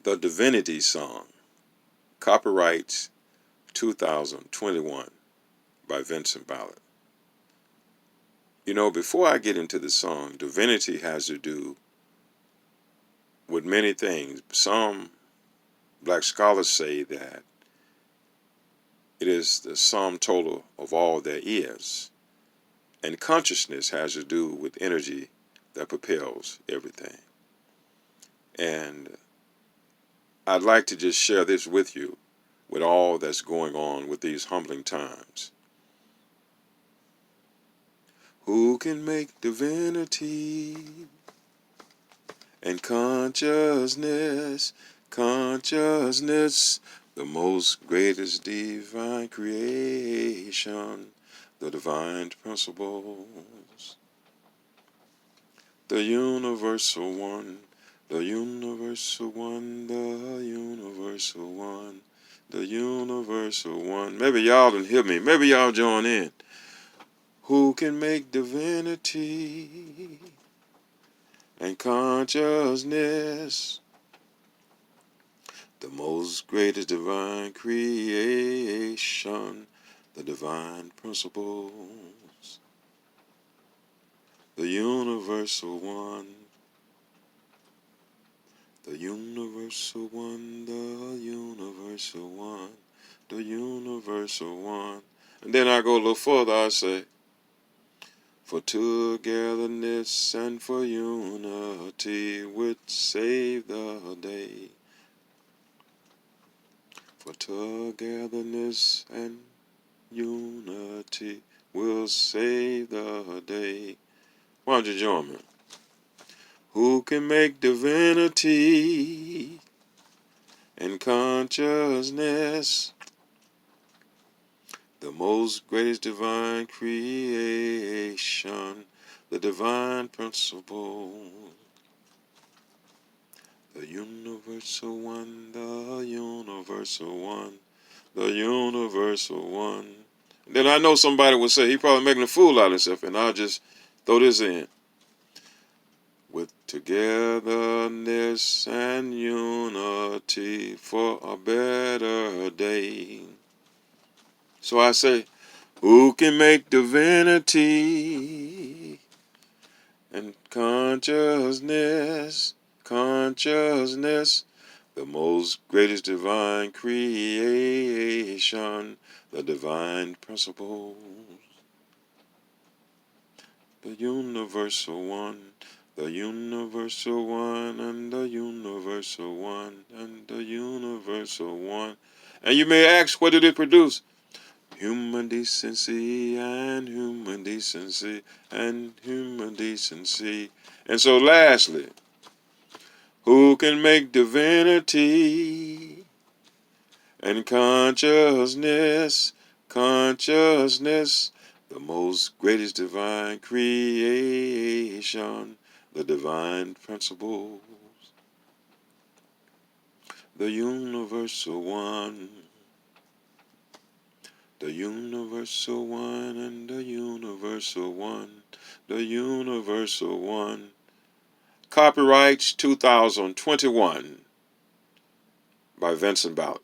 The Divinity song, copyrights 2021 by Vinson, Ballard. You know, before I get into the song, divinity has to do with many things. Some black scholars say that it is the sum total of all there is. And consciousness has to do with energy that propels everything. And I'd like to just share this with you with all that's going on with these humbling times. Who can make divinity and consciousness the most greatest divine creation, the divine principles, the universal one, the universal one, the universal one, the universal one. Maybe y'all didn't hear me. Maybe y'all join in. Who can make divinity and consciousness the most greatest divine creation, the divine principles, the universal one, the universal one, the universal one, the universal one. And then I go a little further, I say, for togetherness and for unity which save the day. For togetherness and unity will save the day. Why don't you join me? Who can make divinity and consciousness the most greatest divine creation, the divine principle, the universal one, the universal one, the universal one. And then I know somebody will say, he probably making a fool out of himself, and I'll just throw this in. With togetherness and unity for a better day. So I say, who can make divinity and consciousness, the most greatest divine creation, the divine principles, the universal one, the universal one, and the universal one, and the universal one. And you may ask, what did it produce? Human decency and human decency and human decency. And so lastly, who can make divinity and consciousness, the most greatest divine creation, the divine principles, the universal one, the universal one, and the universal one, the universal one. Copyrights 2021 by Vinson, Ballard.